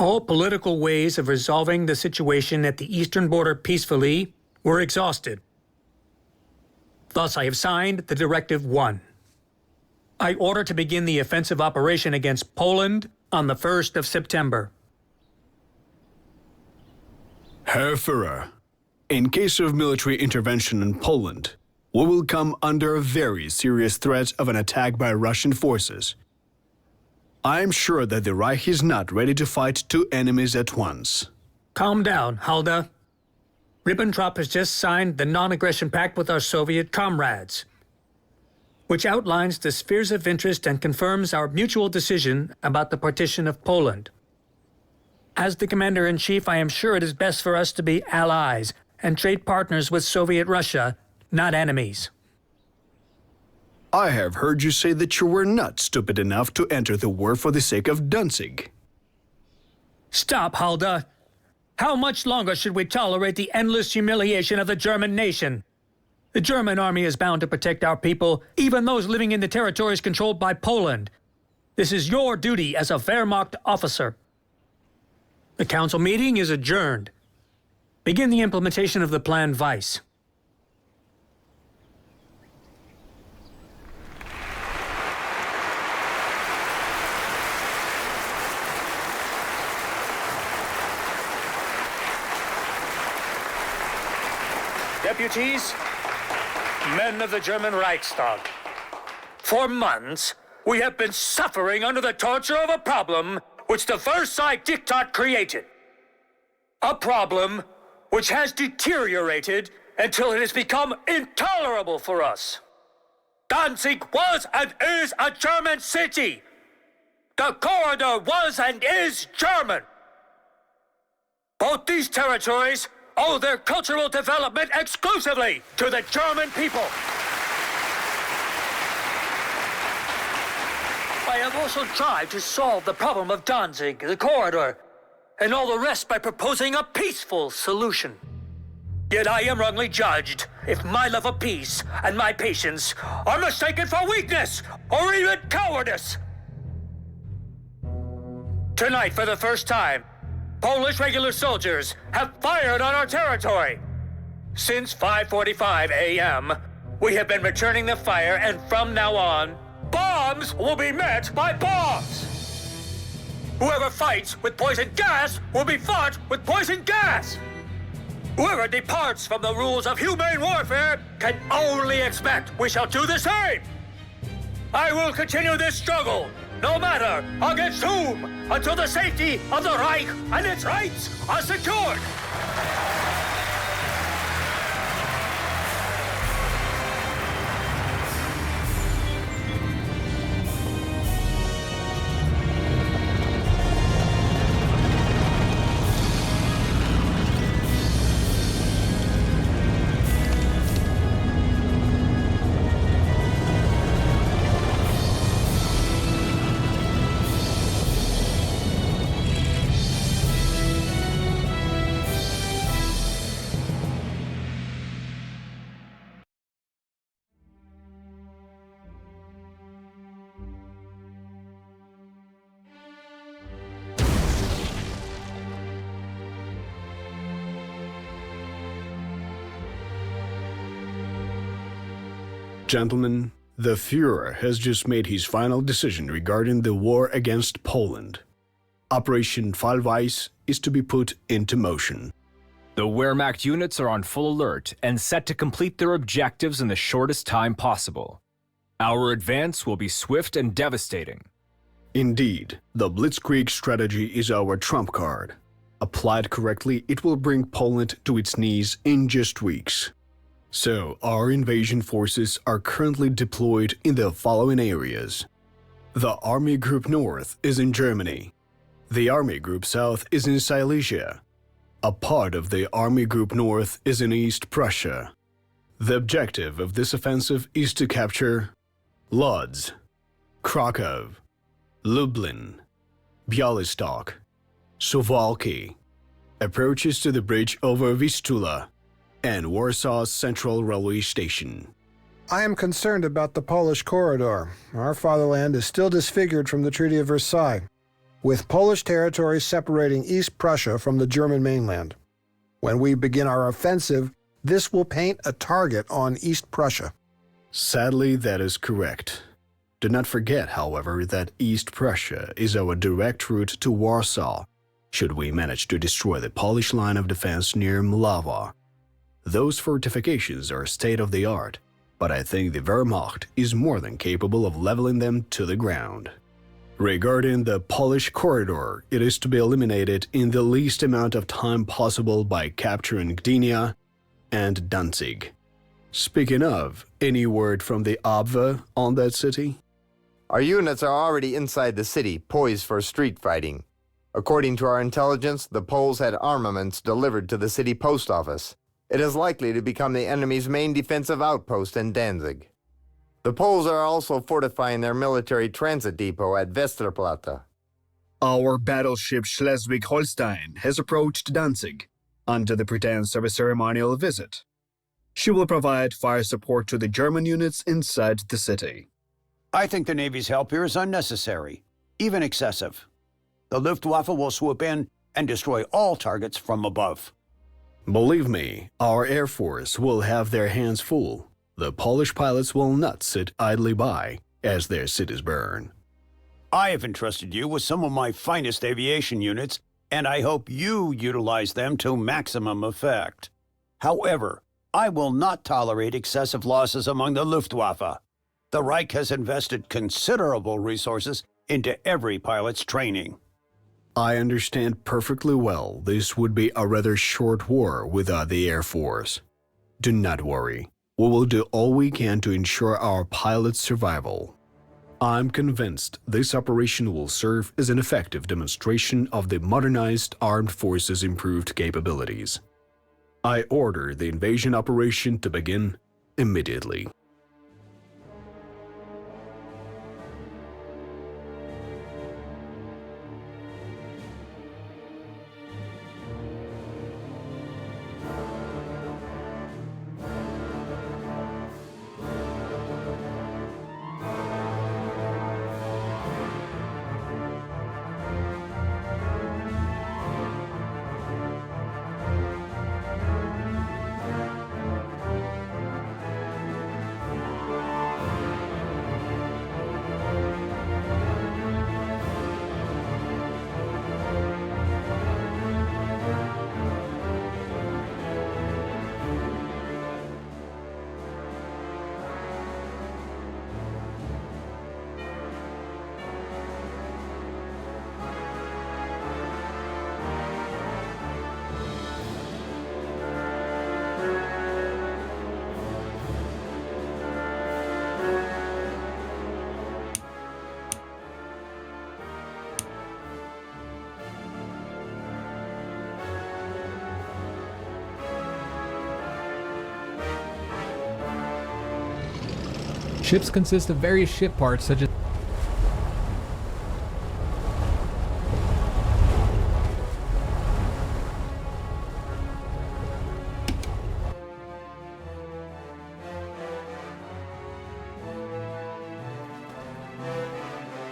All political ways of resolving the situation at the eastern border peacefully were exhausted. Thus, I have signed the Directive 1. I order to begin the offensive operation against Poland on the 1st of September. Herr Führer, in case of military intervention in Poland, we will come under a very serious threat of an attack by Russian forces. I am sure that the Reich is not ready to fight two enemies at once. Calm down, Halder. Ribbentrop has just signed the non-aggression pact with our Soviet comrades, which outlines the spheres of interest and confirms our mutual decision about the partition of Poland. As the Commander-in-Chief, I am sure it is best for us to be allies and trade partners with Soviet Russia, not enemies. I have heard you say that you were not stupid enough to enter the war for the sake of Danzig. Stop, Halder. How much longer should we tolerate the endless humiliation of the German nation? The German army is bound to protect our people, even those living in the territories controlled by Poland. This is your duty as a Wehrmacht officer. The council meeting is adjourned. Begin the implementation of the Plan Weiss. Deputies, men of the German Reichstag, for months we have been suffering under the torture of a problem which the Versailles Diktat created. A problem which has deteriorated until it has become intolerable for us. Danzig was and is a German city. The corridor was and is German. Both these territories owe their cultural development exclusively to the German people. I have also tried to solve the problem of Danzig, the corridor, and all the rest by proposing a peaceful solution. Yet I am wrongly judged if my love of peace and my patience are mistaken for weakness or even cowardice. Tonight, for the first time, Polish regular soldiers have fired on our territory. Since 5:45 a.m., we have been returning the fire, and from now on, bombs will be met by bombs. Whoever fights with poison gas will be fought with poison gas. Whoever departs from the rules of humane warfare can only expect we shall do the same. I will continue this struggle, no matter against whom, until the safety of the Reich and its rights are secured. Gentlemen, the Führer has just made his final decision regarding the war against Poland. Operation Fallweiss is to be put into motion. The Wehrmacht units are on full alert and set to complete their objectives in the shortest time possible. Our advance will be swift and devastating. Indeed, the Blitzkrieg strategy is our trump card. Applied correctly, it will bring Poland to its knees in just weeks. So, our invasion forces are currently deployed in the following areas. The Army Group North is in Germany. The Army Group South is in Silesia. A part of the Army Group North is in East Prussia. The objective of this offensive is to capture Lodz, Krakow, Lublin, Białystok, Suwałki, approaches to the bridge over Vistula, and Warsaw's Central Railway Station. I am concerned about the Polish corridor. Our fatherland is still disfigured from the Treaty of Versailles. with Polish territory separating East Prussia from the German mainland. When we begin our offensive, this will paint a target on East Prussia. Sadly, that is correct. Do not forget, however, that East Prussia is our direct route to Warsaw, should we manage to destroy the Polish line of defense near Mlawa. Those fortifications are state-of-the-art, but I think the Wehrmacht is more than capable of leveling them to the ground. Regarding the Polish corridor, it is to be eliminated in the least amount of time possible by capturing Gdynia and Danzig. Speaking of, any word from the Abwehr on that city? Our units are already inside the city, poised for street fighting. According to our intelligence, the Poles had armaments delivered to the city post office. It is likely to become the enemy's main defensive outpost in Danzig. The Poles are also fortifying their military transit depot at Westerplatte. Our battleship Schleswig-Holstein has approached Danzig under the pretense of a ceremonial visit. She will provide fire support to the German units inside the city. I think the Navy's help here is unnecessary, even excessive. The Luftwaffe will swoop in and destroy all targets from above. Believe me, our Air Force will have their hands full. The Polish pilots will not sit idly by as their cities burn. I have entrusted you with some of my finest aviation units, and I hope you utilize them to maximum effect. However, I will not tolerate excessive losses among the Luftwaffe. The Reich has invested considerable resources into every pilot's training. I understand perfectly well this would be a rather short war without the Air Force. Do not worry. We will do all we can to ensure our pilots' survival. I'm convinced this operation will serve as an effective demonstration of the modernized armed forces' improved capabilities. I order the invasion operation to begin immediately. Ships consist of various ship parts such as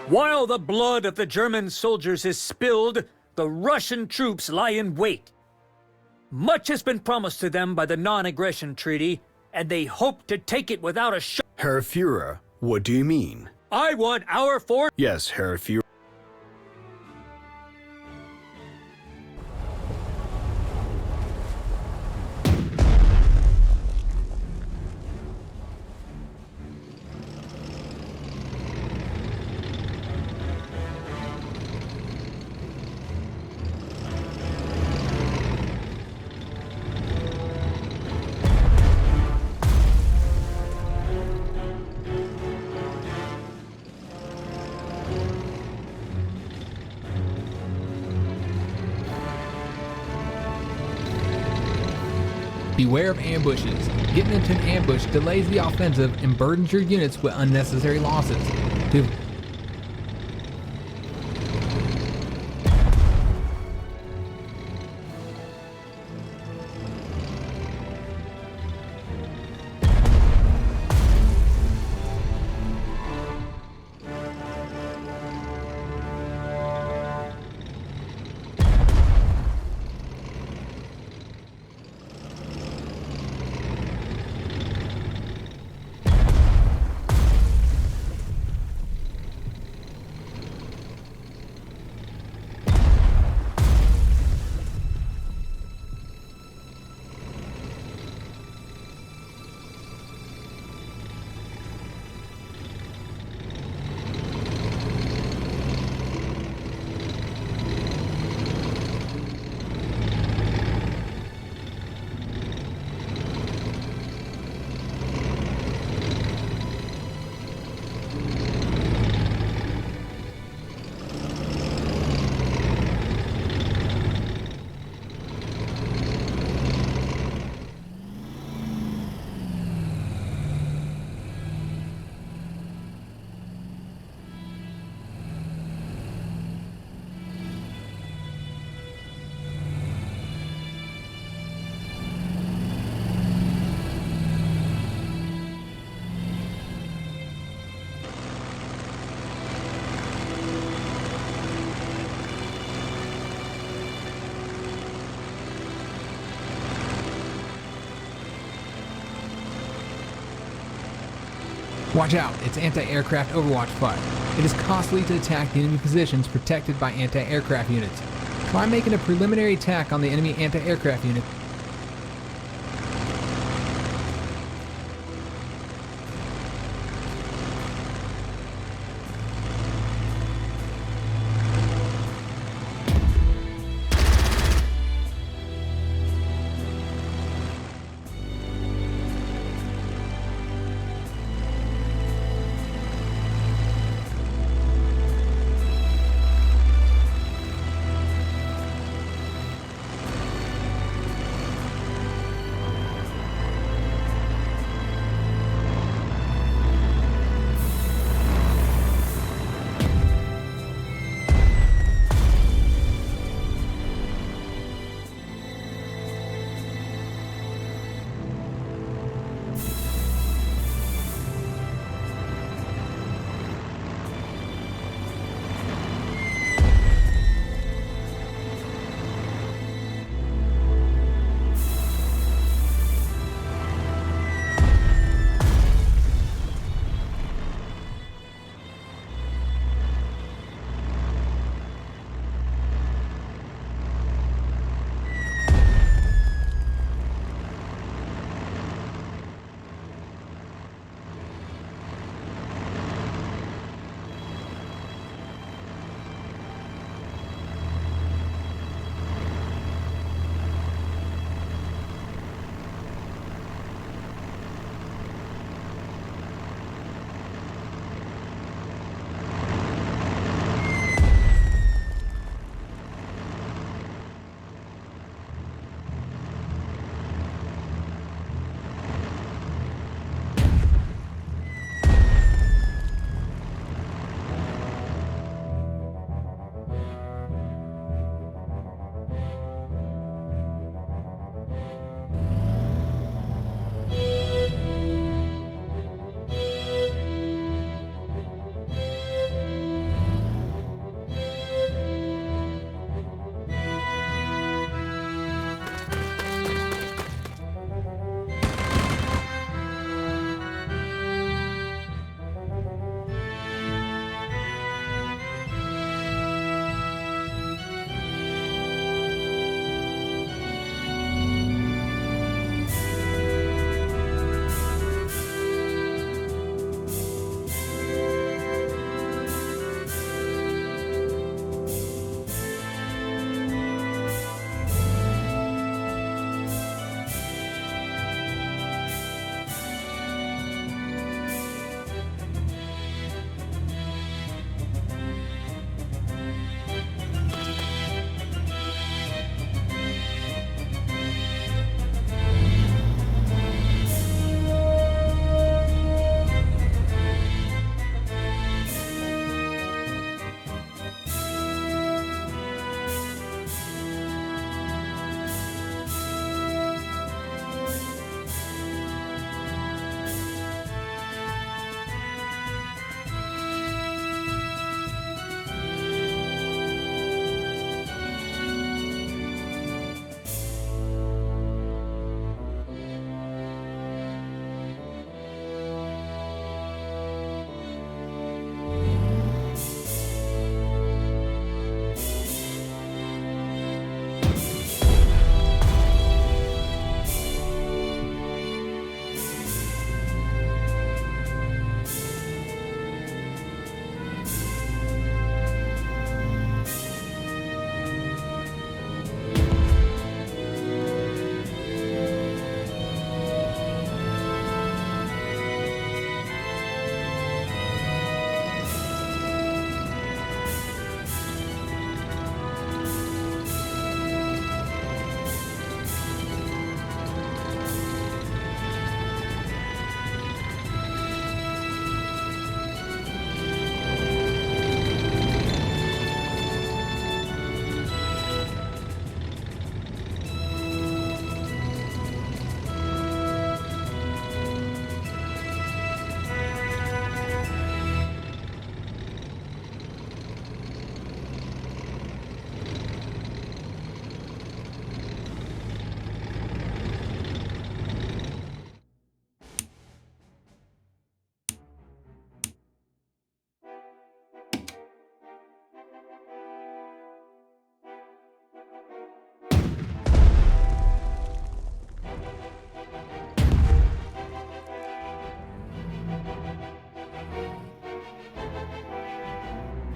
While the blood of the German soldiers is spilled, the Russian troops lie in wait. Much has been promised to them by the non-aggression treaty, and they hope to take it without a shot. Herr Führer, what do you mean? I want our force. Yes, Herr Führer. beware of ambushes. Getting into an ambush delays the offensive and burdens your units with unnecessary losses. Watch out, it's anti-aircraft overwatch fire. It is costly to attack the enemy positions protected by anti-aircraft units. Try making a preliminary attack on the enemy anti-aircraft unit.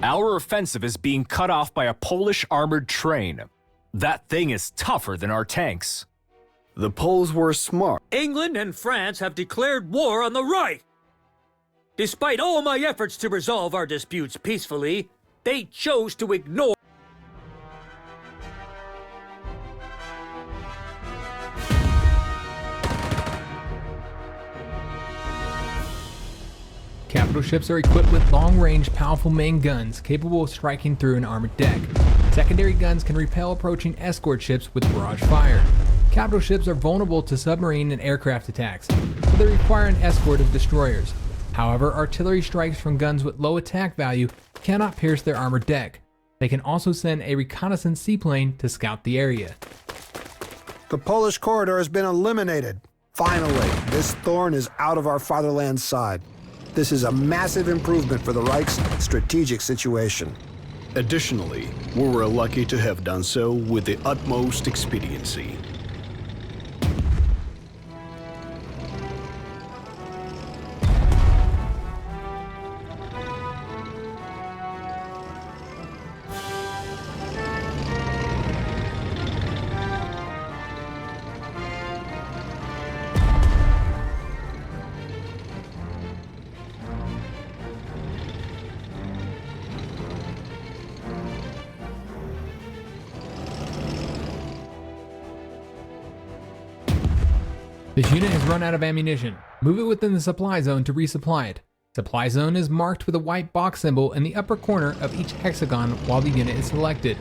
Our offensive is being cut off by a Polish armored train. That thing is tougher than our tanks. The Poles were smart. England and France have declared war on the Reich. Despite all my efforts to resolve our disputes peacefully, they chose to ignore. Capital ships are equipped with long-range, powerful main guns capable of striking through an armored deck. Secondary guns can repel approaching escort ships with barrage fire. Capital ships are vulnerable to submarine and aircraft attacks, so they require an escort of destroyers. However, artillery strikes from guns with low attack value cannot pierce their armored deck. They can also send a reconnaissance seaplane to scout the area. The Polish corridor has been eliminated. Finally, this thorn is out of our fatherland's side. This is a massive improvement for the Reich's strategic situation. Additionally, we were lucky to have done so with the utmost expediency. This unit has run out of ammunition. Move it within the supply zone to resupply it. Supply zone is marked with a white box symbol in the upper corner of each hexagon while the unit is selected.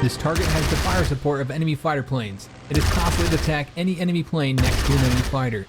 This target has the fire support of enemy fighter planes. It is possible to attack any enemy plane next to an enemy fighter.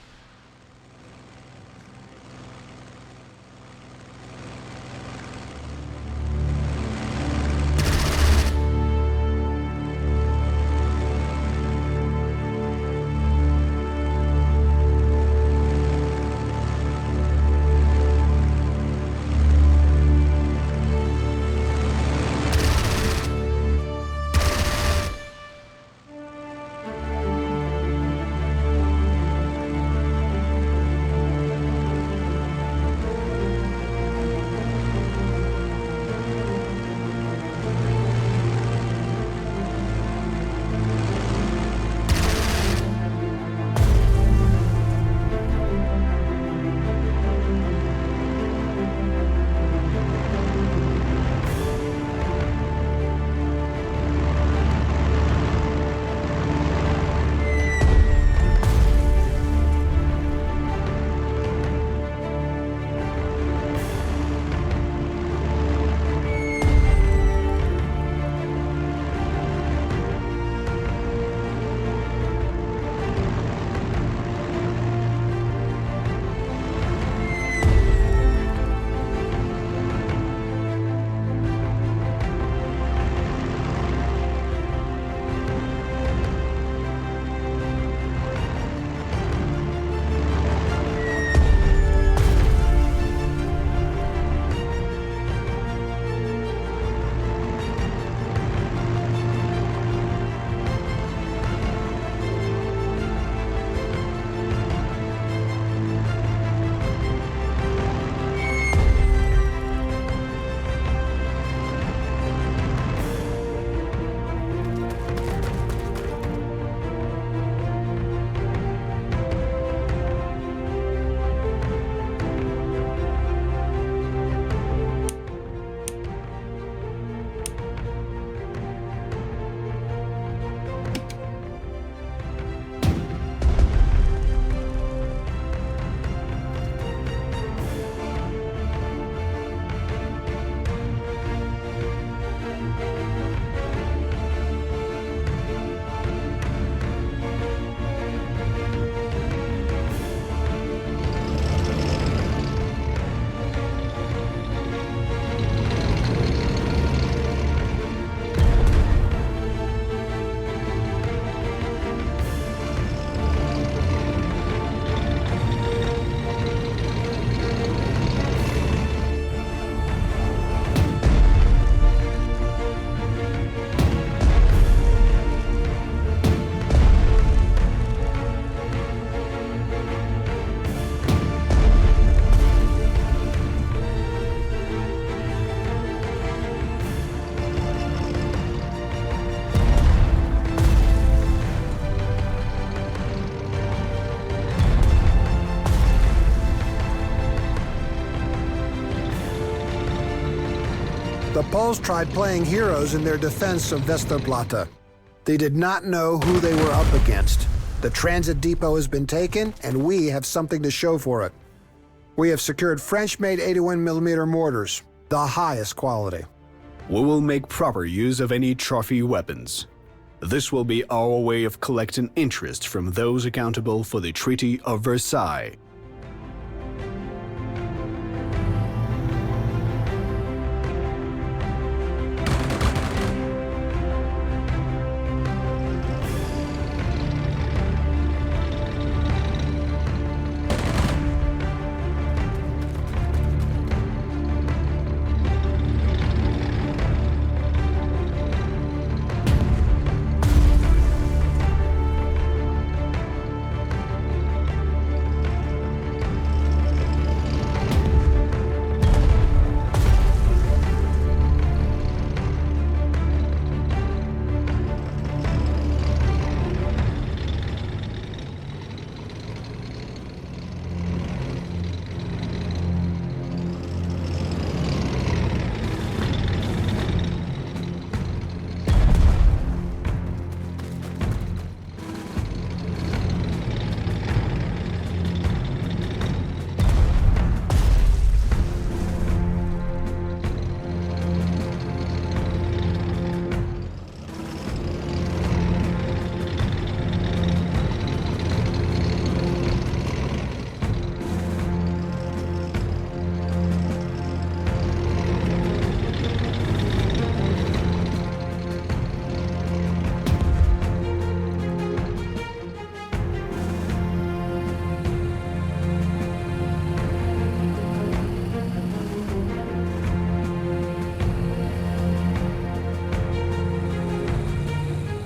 The Poles tried playing heroes in their defense of Westerplatte. They did not know who they were up against. The transit depot has been taken, and we have something to show for it. We have secured French-made 81mm mortars, the highest quality. We will make proper use of any trophy weapons. This will be our way of collecting interest from those accountable for the Treaty of Versailles.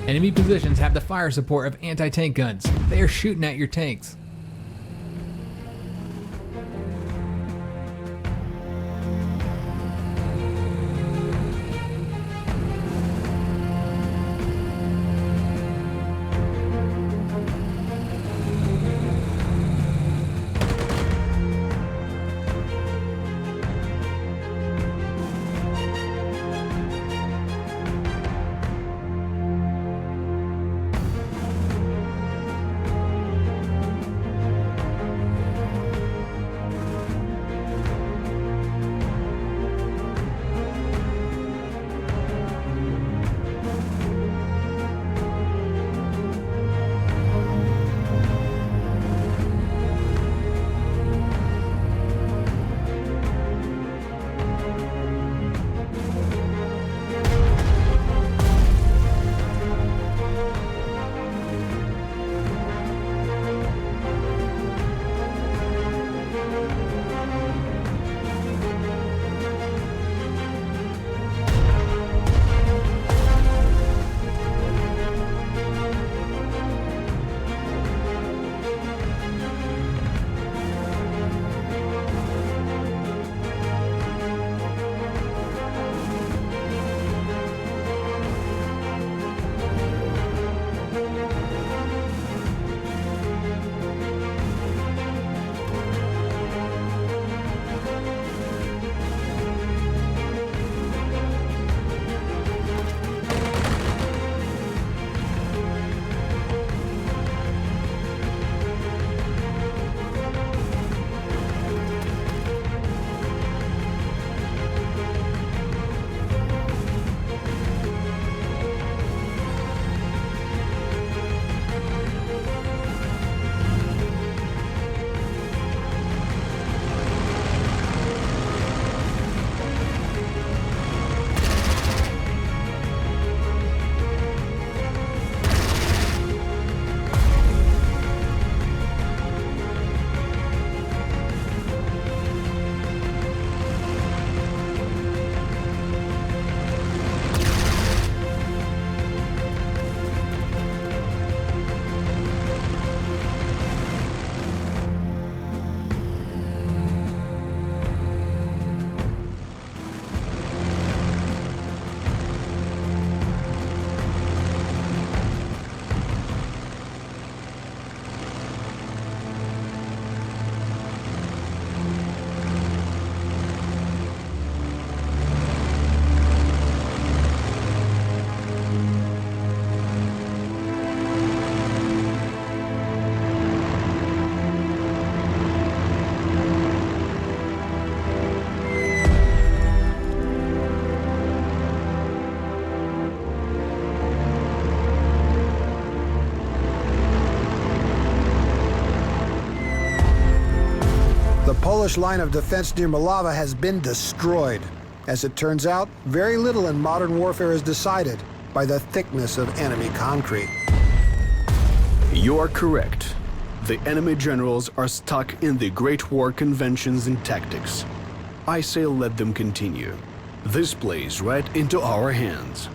Enemy positions have the fire support of anti-tank guns. They are shooting at your tanks. The Polish line of defense near Malava has been destroyed. As it turns out, very little in modern warfare is decided by the thickness of enemy concrete. You are correct. The enemy generals are stuck in the Great War conventions and tactics. I say let them continue. This plays right into our hands.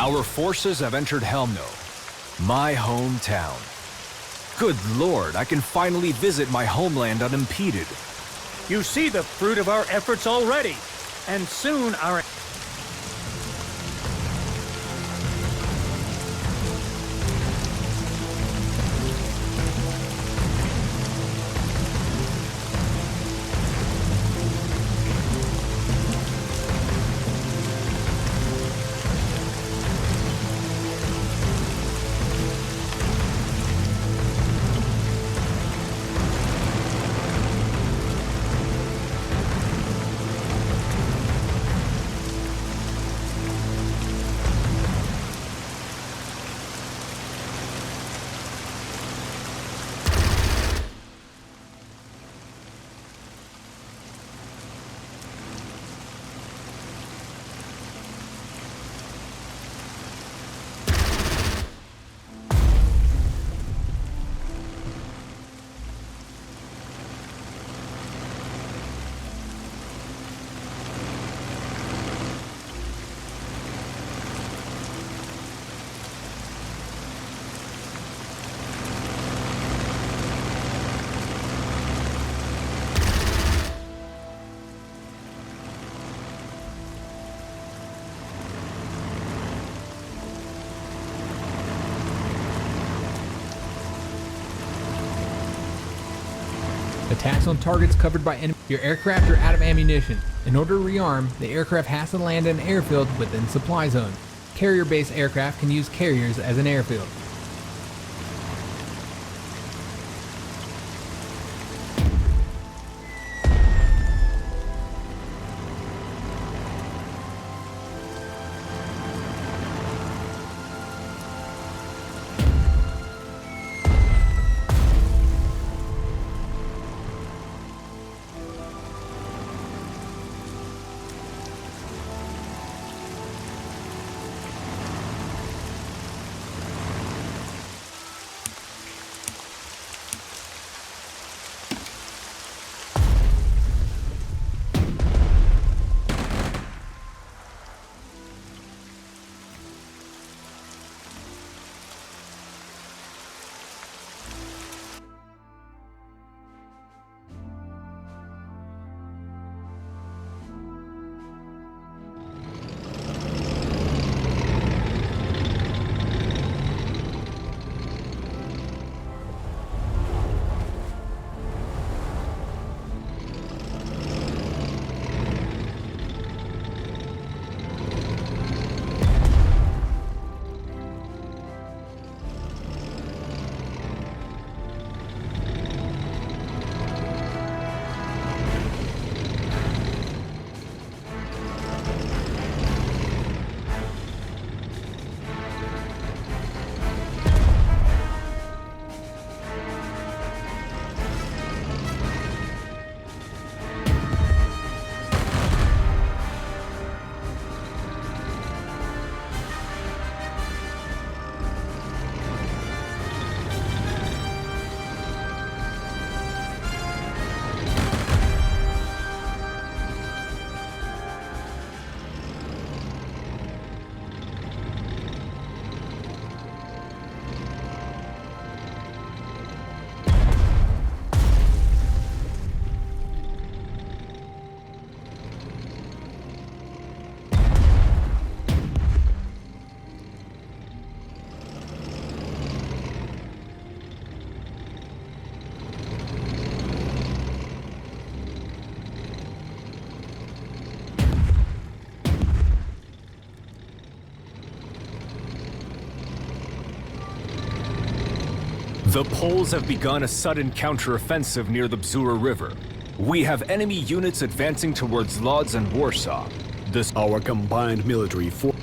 Our forces have entered Helmno, my hometown. Good Lord, I can finally visit my homeland unimpeded. You see the fruit of our efforts already, and soon our... Attacks on targets covered by enemy. Your aircraft are out of ammunition. In order to rearm, the aircraft has to land in an airfield within supply zone. Carrier-based aircraft can use carriers as an airfield. The Poles have begun a sudden counteroffensive near the Bzura River. We have enemy units advancing towards Lodz and Warsaw. Our combined military force.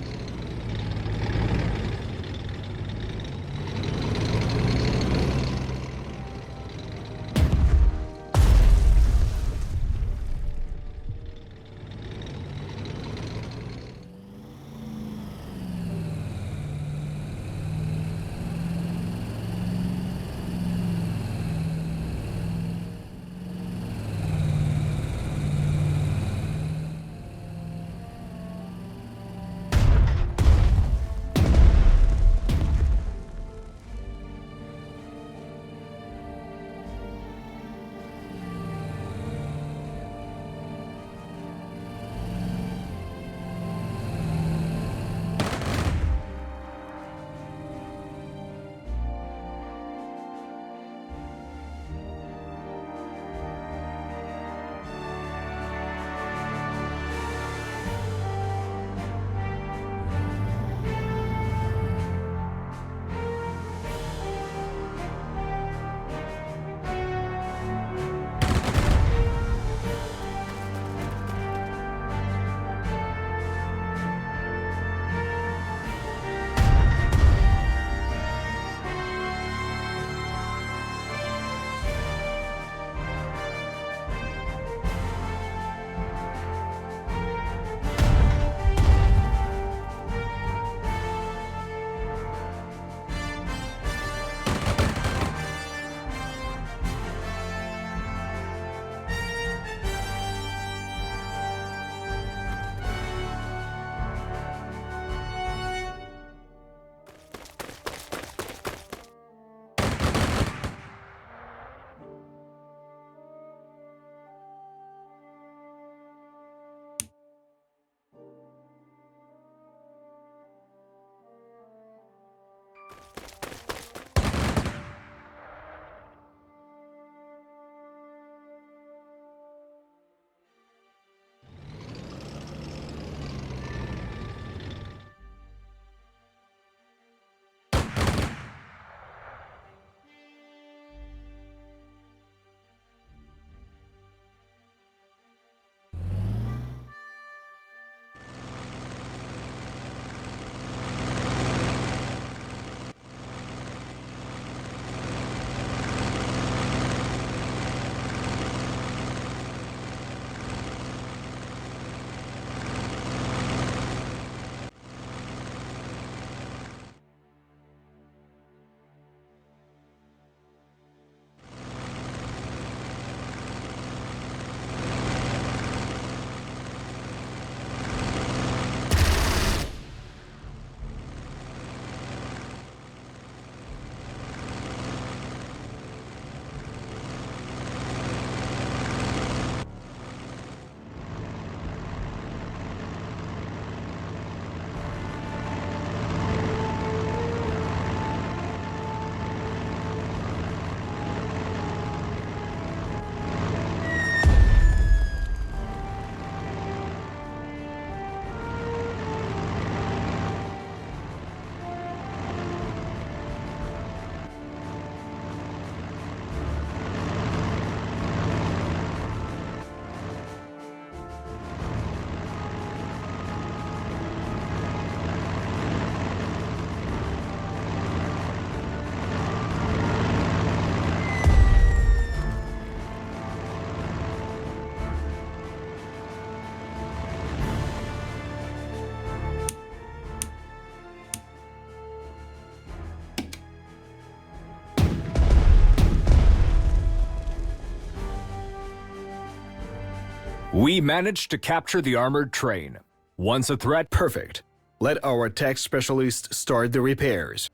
We managed to capture the armored train. Once a threat, Perfect. Let our tech specialist start the repairs.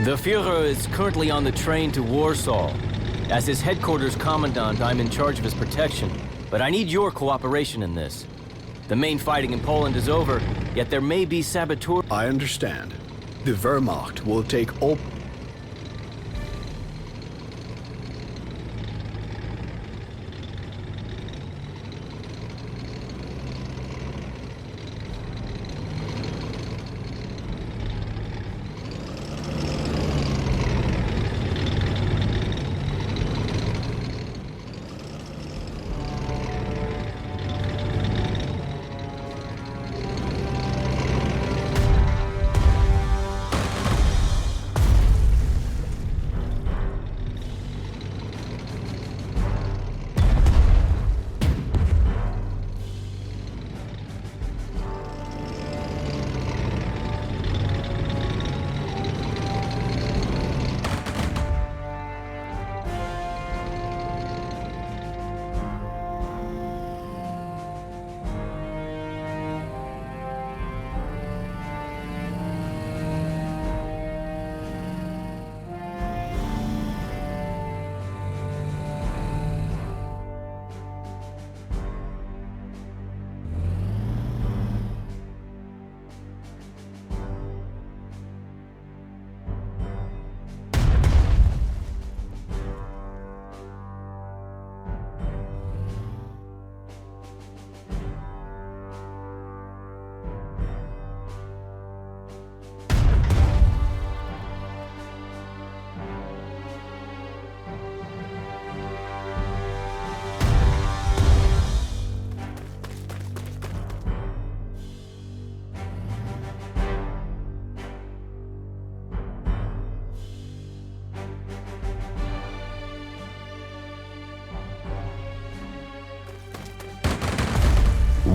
The Führer is currently on the train to Warsaw. As his headquarters commandant, I'm in charge of his protection, but I need your cooperation in this. The main fighting in Poland is over, yet there may be saboteurs. I understand. The Wehrmacht will take all...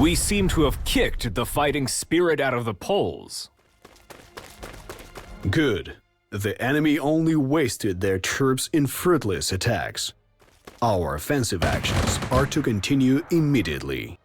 We seem to have kicked the fighting spirit out of the Poles. Good. The enemy only wasted their troops in fruitless attacks. Our offensive actions are to continue immediately.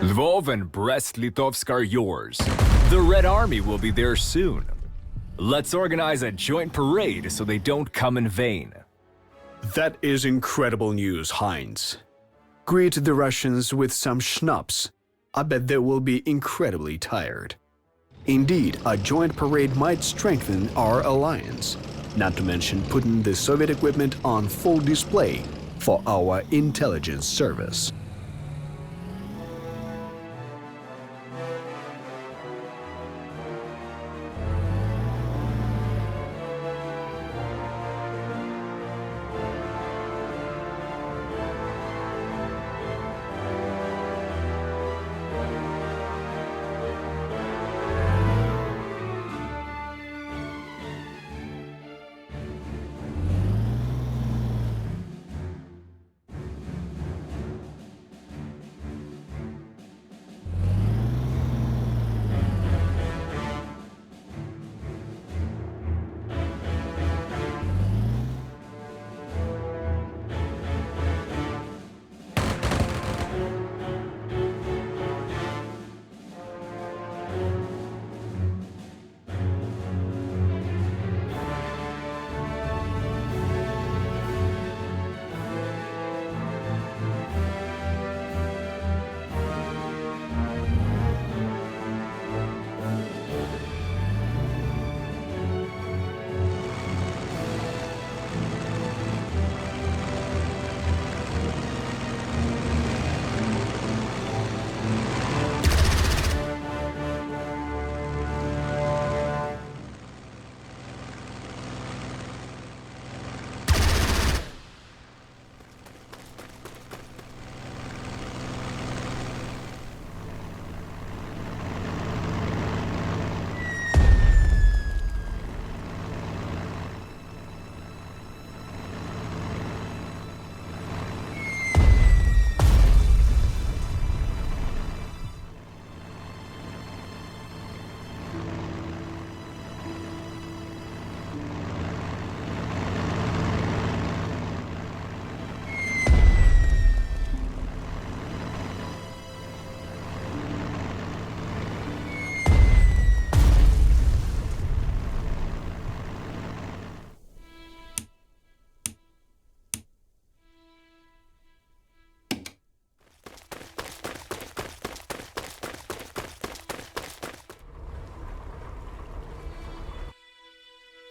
Lvov and Brest-Litovsk are yours. The Red Army will be there soon. Let's organize a joint parade so they don't come in vain. That is incredible news, Heinz. Greet the Russians with some schnapps. I bet they will be incredibly tired. Indeed, a joint parade might strengthen our alliance, not to mention putting the Soviet equipment on full display for our intelligence service.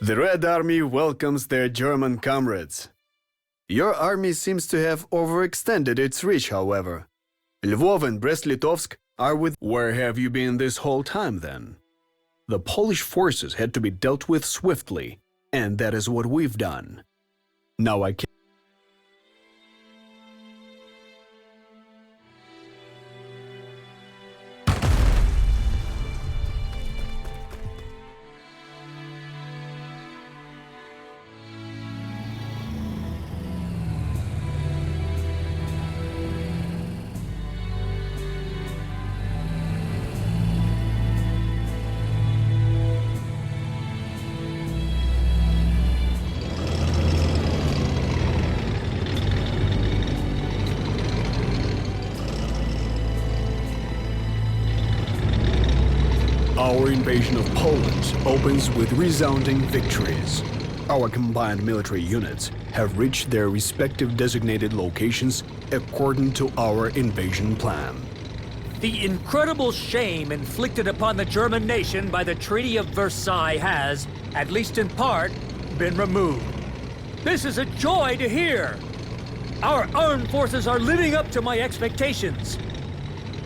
The Red Army welcomes their German comrades. Your army seems to have overextended its reach, however. Lvov and Brest-Litovsk are with... Where have you been this whole time, then? The Polish forces had to be dealt with swiftly, and that is what we've done. Now I can... Our invasion of Poland opens with resounding victories. Our combined military units have reached their respective designated locations according to our invasion plan. The incredible shame inflicted upon the German nation by the Treaty of Versailles has, at least in part, been removed. This is a joy to hear. Our armed forces are living up to my expectations.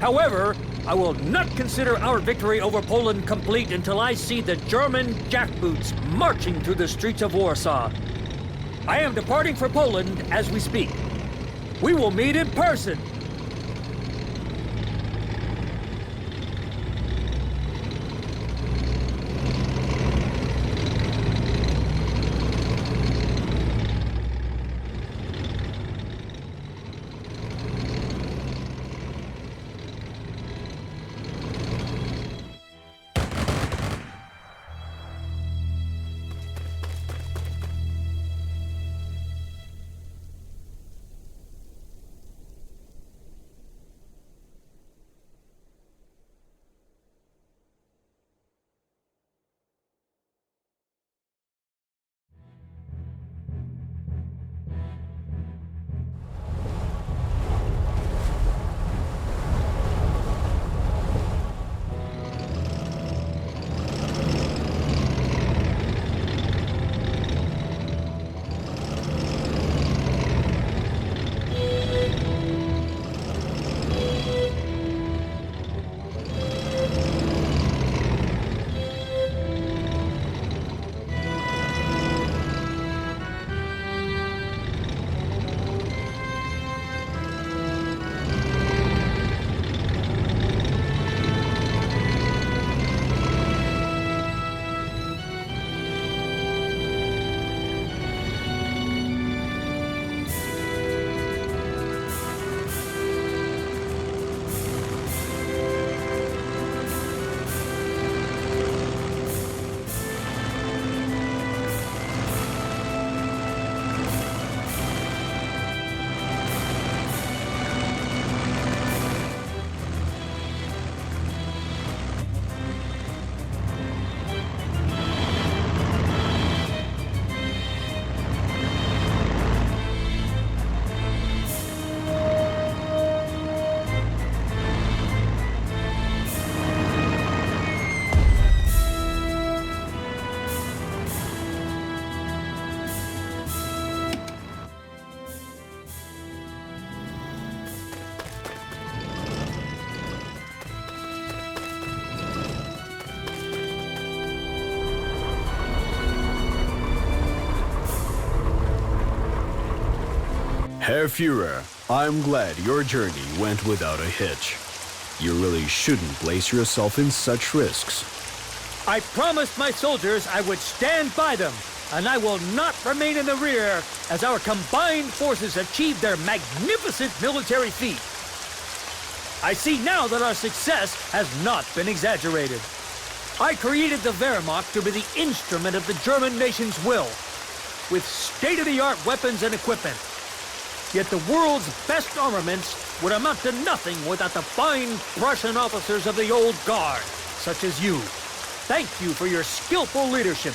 However, I will not consider our victory over Poland complete until I see the German jackboots marching through the streets of Warsaw. I am departing for Poland as we speak. We will meet in person. Herr Führer, I'm glad your journey went without a hitch. You really shouldn't place yourself in such risks. I promised my soldiers I would stand by them, and I will not remain in the rear as our combined forces achieve their magnificent military feat. I see now that our success has not been exaggerated. I created the Wehrmacht to be the instrument of the German nation's will, with state-of-the-art weapons and equipment. Yet the world's best armaments would amount to nothing without the fine Prussian officers of the old guard, such as you. Thank you for your skillful leadership